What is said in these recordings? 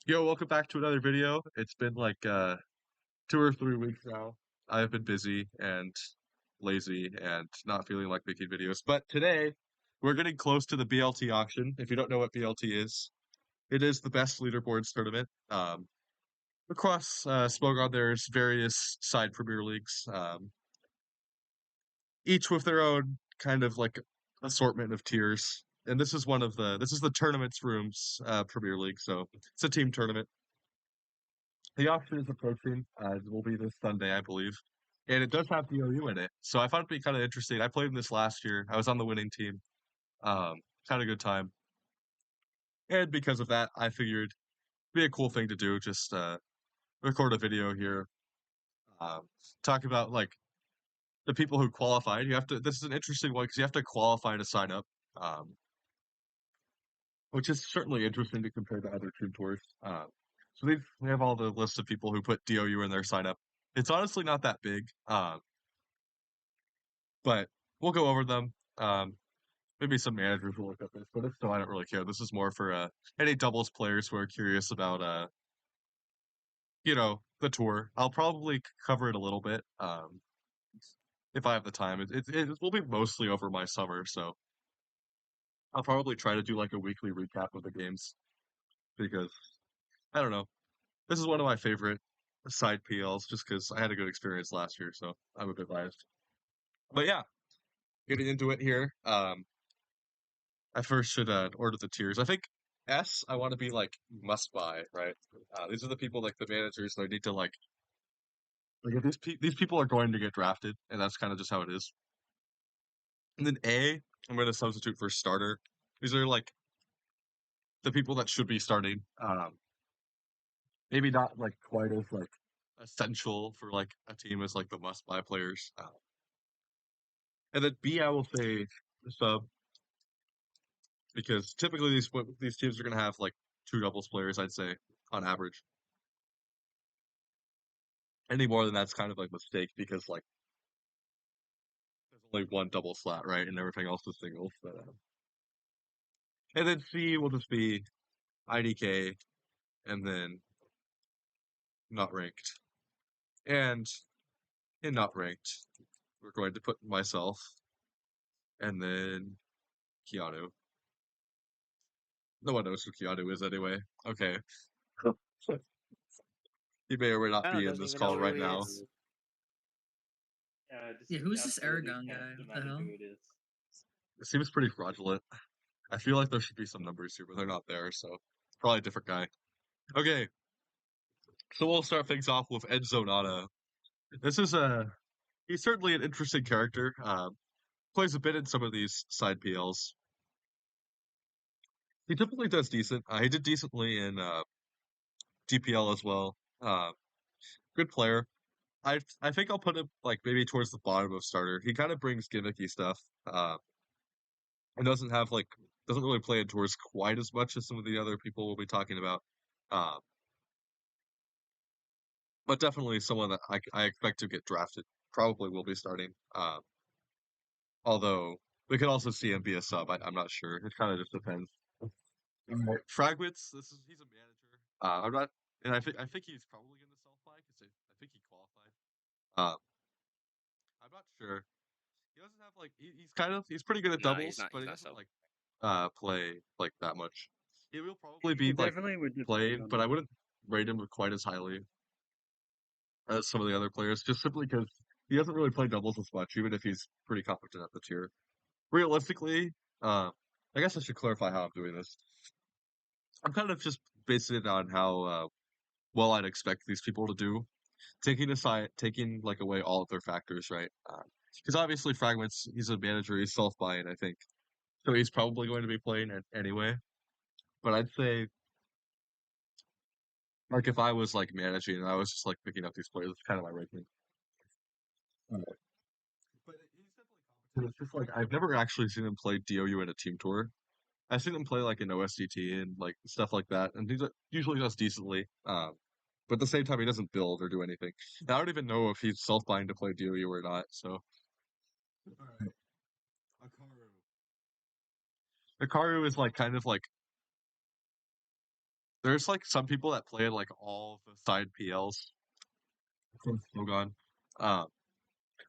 Yo, welcome back to another video. It's been like 2 or 3 weeks now. I've been busy and lazy and not feeling like making videos. But today we're getting close to the BLT auction. If you don't know what BLT is, it is the best leaderboards tournament. Across Smogon, there's various side Premier Leagues, each with their own kind of like assortment of tiers. And this is the tournaments rooms Premier League, so it's a team tournament. The auction is approaching. It will be this Sunday, I believe. And it does have DOU in it. So I thought it'd be kind of interesting. I played in this last year. I was on the winning team. Um, Had a good time. And because of that, I figured it'd be a cool thing to do. Just record a video here. Um, Talk about like the people who qualified. This is an interesting one because you have to qualify to sign up. Um, which is certainly interesting to compare to other team tours. So we have all the list of people who put DOU in their sign up. It's honestly not that big. But we'll go over them. Maybe some managers will look at this, but if so, I don't really care. This is more for any doubles players who are curious about the tour. I'll probably cover it a little bit if I have the time. It will be mostly over my summer, so I'll probably try to do like a weekly recap of the games because I don't know. This is one of my favorite side PLs just because I had a good experience last year, so I'm a bit biased. But yeah, getting into it here. I first should order the tiers. I think S, I want to be like must buy, right? These are the people like the managers. So I need to like if these people are going to get drafted, and that's kind of just how it is. And then A, I'm going to substitute for starter. These are like the people that should be starting. Maybe not like quite as like essential for like a team as like the must buy players. And then B, I will say sub because typically these teams are going to have like two doubles players. I'd say on average. Any more than that's kind of like a mistake because like there's only one double slot, right? And everything else is singles. And then C will just be IDK and then not ranked. And in not ranked, we're going to put myself and then Keanu. No one knows who Keanu is anyway. Okay. He may or may not Kyle be in doesn't this even know call who right he now. is. Yeah, who's this Aragon Can't guy? What the imagine hell? who it is. It seems pretty fraudulent. I feel like there should be some numbers here, but they're not there, so probably a different guy. Okay, so we'll start things off with Ed Zonata. This is a He's certainly an interesting character. Plays a bit in some of these side PLs. He typically does decent. He did decently in DPL as well. Good player. I think I'll put him like maybe towards the bottom of starter. He kind of brings gimmicky stuff. And doesn't really play in tours quite as much as some of the other people we'll be talking about. Uh, but definitely someone that I expect to get drafted. Probably will be starting. Although we could also see him be a sub. I'm not sure. It kind of just depends. Right. Fragments. He's a manager. I'm not, and I think he's probably going to self buy because I think he qualified. Uh, I'm not sure. He doesn't have like he's pretty good at No, he's doubles, not. but He's he not doesn't so. like play like that much. He will probably be It like definitely would depend playing, on but I wouldn't rate him quite as highly as some of the other players, just simply because he doesn't really play doubles as much, even if he's pretty competent at the tier. Realistically, I guess I should clarify how I'm doing this. I'm kind of just basing it on how well I'd expect these people to do, taking like away all of their factors, right? Because obviously Fragments, he's a manager, he's self-buying, I think, so he's probably going to be playing it anyway. But I'd say, like, if I was like managing and I was just like picking up these players, it's kind of my ranking. But he's definitely competent. It's just like I've never actually seen him play DOU in a team tour. I've seen him play like in OSCT and like stuff like that, and he usually does decently. But at the same time, he doesn't build or do anything. And I don't even know if he's self-buying to play DOU or not. So, alright. Hikaru is like kind of like There's like some people that play like all the side PLs from Shogun. Um,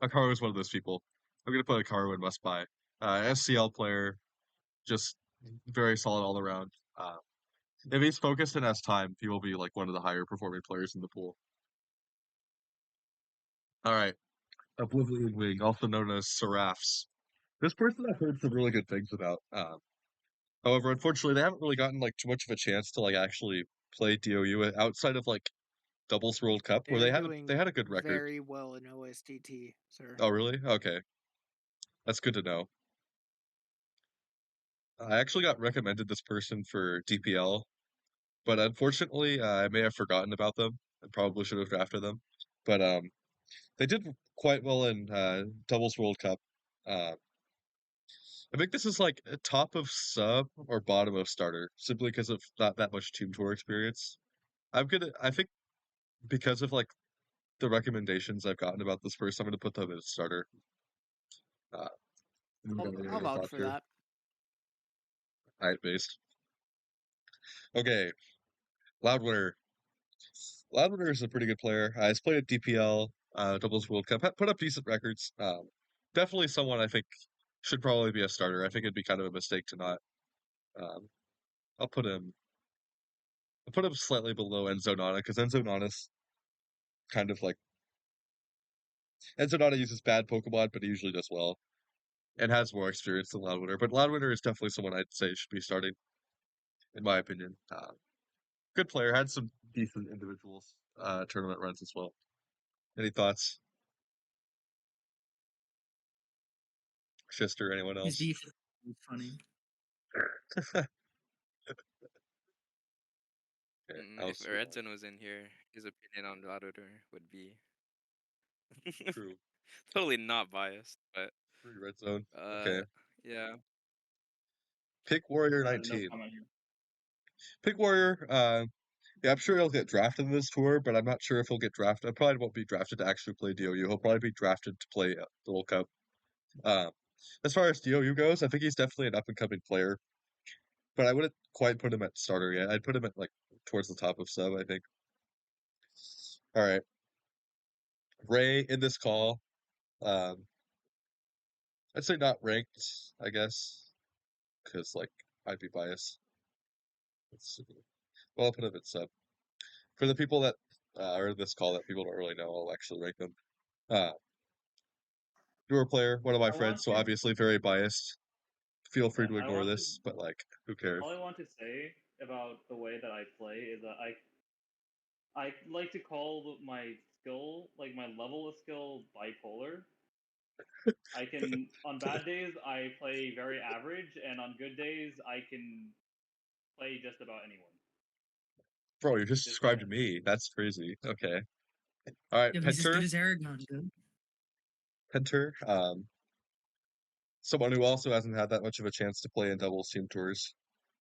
Hikaru is one of those people. I'm gonna put Hikaru in must buy. SCL player, just very solid all around. If he's focused and has time, he will be like one of the higher performing players in the pool. All right, Oblivion Wing, also known as Seraphs. This person I've heard some really good things about. However, unfortunately, they haven't really gotten like too much of a chance to like actually play DOU outside of like Doubles World Cup, where They're they doing had a good record. very well in OSDT, sir. Oh, really? Okay, that's good to know. I actually got recommended this person for DPL, but unfortunately, I may have forgotten about them and probably should have drafted them. But they did quite well in Doubles World Cup. Uh, I think this is like a top of sub or bottom of starter, simply because of not that much team tour experience. I think because of like the recommendations I've gotten about this person, I'm gonna put them as starter. Uh, I'll vouch for that. Height based. Okay, Loudwinner. Loudwinner is a pretty good player. He's played at DPL, Doubles World Cup, put up decent records. Definitely someone I think should probably be a starter. I think it'd be kind of a mistake to not. Um, I'll put him. I'll put him slightly below Enzo Nana because Enzo Nana's kind of like Enzo Nana uses bad Pokemon, but he usually does well and has more experience than Loudwinner. But Loudwinner is definitely someone I'd say should be starting, in my opinion. Good player, had some decent individuals tournament runs as well. Any thoughts, Shister? Anyone His else? defense was funny. If Redzone was in here, his opinion on Gladiator would be True. totally not biased, but Free red zone. Okay. yeah. Pick Warrior No 19. comment here. Pick Warrior. Yeah, I'm sure he'll get drafted in this tour, but I'm not sure if he'll get drafted. I probably won't be drafted to actually play DOU. He'll probably be drafted to play the World Cup. As far as DOU goes, I think he's definitely an up and coming player, but I wouldn't quite put him at starter yet. I'd put him at like towards the top of sub, I think. All right. Ray in this call. Um, I'd say not ranked, I guess, because like I'd be biased. Let's see. Well, I'll put him at sub. For the people that are in this call that people don't really know, I'll actually rank them. Newer player, one of my friends, so obviously very biased. Feel free to ignore this, but like, who cares? All I want to say about the way that I play is that I like to call my skill, like my level of skill, bipolar. I can on bad days I play very average, and on good days I can play just about anyone. Bro, you just described me. That's crazy. Okay. All right, Yeah, he's as good Penter. as Aragon, dude. Penter. Someone who also hasn't had that much of a chance to play in doubles team tours,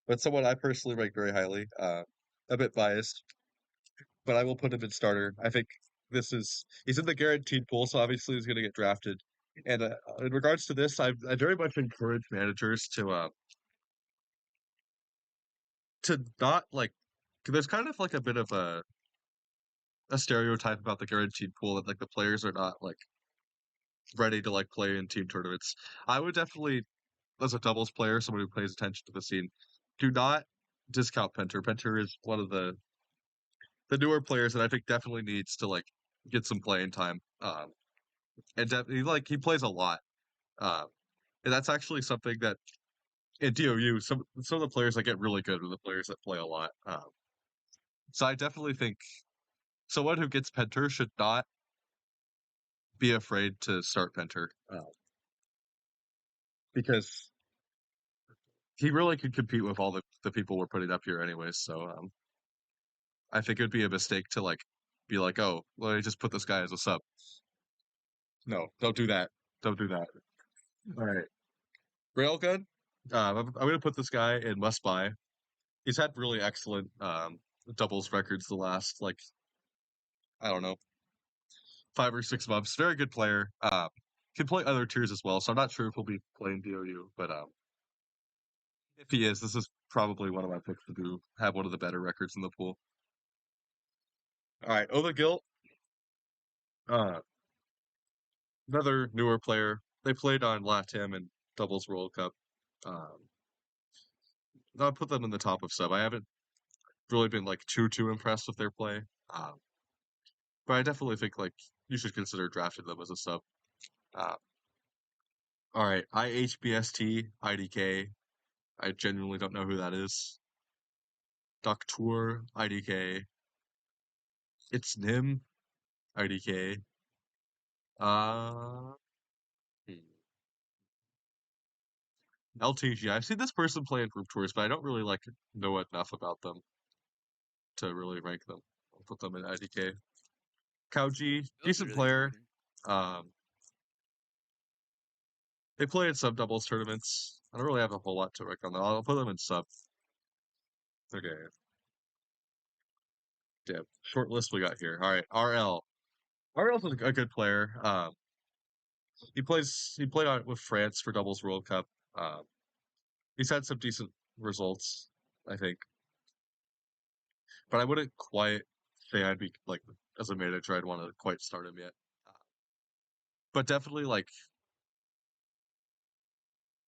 but someone I personally rank very highly. A bit biased, but I will put him in starter. I think he's in the guaranteed pool, so obviously he's going to get drafted. And in regards to this, I very much encourage managers to not like. There's kind of like a bit of a stereotype about the guaranteed pool that like the players are not like ready to like play in team tournaments. I would definitely, as a doubles player, someone who pays attention to the scene, do not discount Penter. Penter is one of the newer players that I think definitely needs to like get some playing time. And he plays a lot. And that's actually something that in DOU, some of the players that get really good are the players that play a lot. So I definitely think someone who gets Penter should not be afraid to start Penter. Because he really could compete with all the people we're putting up here anyways. So I think it would be a mistake to like be like, oh, let me just put this guy as a sub. No, don't do that. Don't do that. All right. Railgun. I'm gonna put this guy in must buy. He's had really excellent doubles records the last like I don't know 5 or 6 months. Very good player. Can play other tiers as well, so I'm not sure if he'll be playing DOU, but If he is, this is probably one of my picks to have one of the better records in the pool. All right, Ola another newer player. They played on LATAM and Doubles World Cup. I'll put them in the top of sub. I haven't really been like too impressed with their play, but I definitely think like you should consider drafting them as a sub. All right, IHBST IDK. I genuinely don't know who that is. Doctor IDK. It's Nim IDK. LTG. I've seen this person play in group tours, but I don't really like know enough about them to really rank them. I'll put them in IDK. Kauji, That was decent really player. good. They play in sub doubles tournaments. I don't really have a whole lot to rank on them. I'll put them in sub. Okay. Damn. Short list we got here. All right. RL. RL's a good player. He played on with France for Doubles World Cup. He's had some decent results, I think. But I wouldn't quite say I'd be like as a manager I'd want to quite start him yet. But definitely like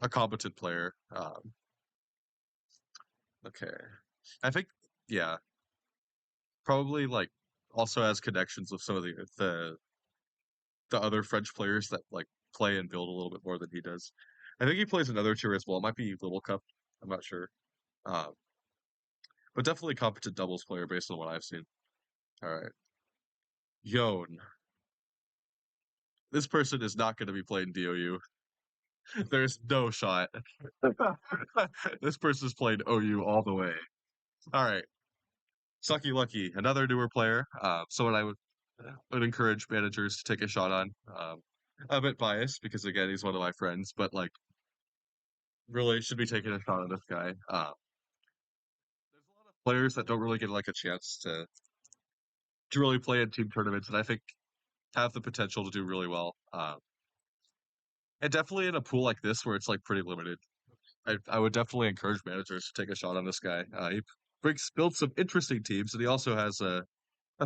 a competent player. Okay. I think yeah. Probably like also has connections with some of the other French players that like play and build a little bit more than he does. I think he plays another tier as well. It might be Little Cup. I'm not sure. But definitely competent doubles player based on what I've seen. All right. Yon. This person is not going to be playing DOU. There's no shot. This person's playing OU all the way. All right. Sucky Lucky, another newer player. Someone I would encourage managers to take a shot on. I'm a bit biased because again he's one of my friends, but like really should be taking a shot on this guy. There's a lot of players that don't really get like a chance to really play in team tournaments, and I think have the potential to do really well. And definitely in a pool like this where it's like pretty limited, I would definitely encourage managers to take a shot on this guy. He built some interesting teams, and he also has a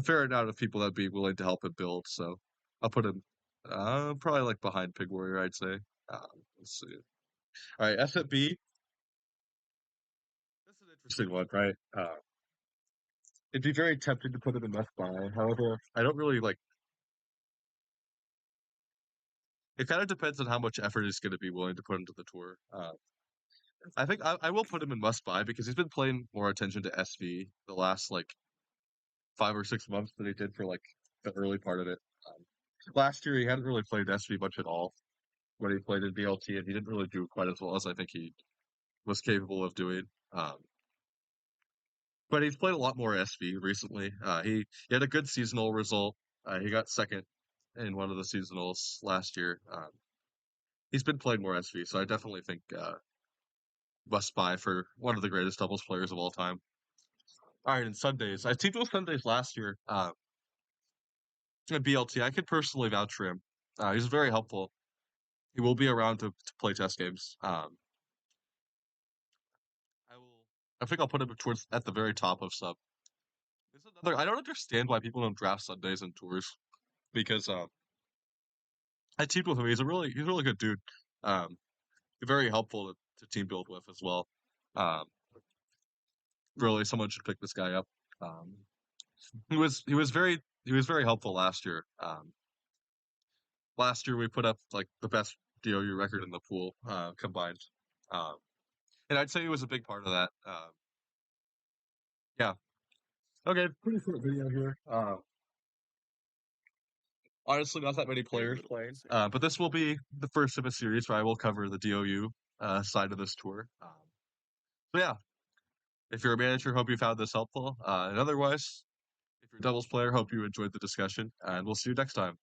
fair amount of people that'd be willing to help him build. So I'll put him probably like behind Pig Warrior, I'd say. Let's see. All right, SFB. That's an interesting one, right? It'd be very tempting to put him in Must Buy. However, I don't really like. It kind of depends on how much effort he's going to be willing to put into the tour. I think I will put him in Must Buy because he's been paying more attention to SV the last like 5 or 6 months than he did for like the early part of it. Last year he hadn't really played SV much at all when he played in BLT, and he didn't really do quite as well as I think he was capable of doing. But he's played a lot more SV recently. He had a good seasonal result. He got second in one of the seasonals last year. He's been playing more SV, so I definitely think Must Buy for one of the greatest doubles players of all time. All right, and Sundays. I teamed with Sundays last year at BLT. I could personally vouch for him. He's very helpful. He will be around to play test games. I think I'll put him towards at the very top of sub. I don't understand why people don't draft Sundays and tours because I teamed with him. He's a really good dude. Very helpful to team build with as well. Really, someone should pick this guy up. He was very helpful last year. Last year we put up like the best DOU record in the pool combined, and I'd say he was a big part of that. Yeah. Okay, pretty short video here. Honestly, not that many players playing, but this will be the first of a series where I will cover the DOU side of this tour. So yeah, if you're a manager, hope you found this helpful. And otherwise, if you're a doubles player, hope you enjoyed the discussion, and we'll see you next time.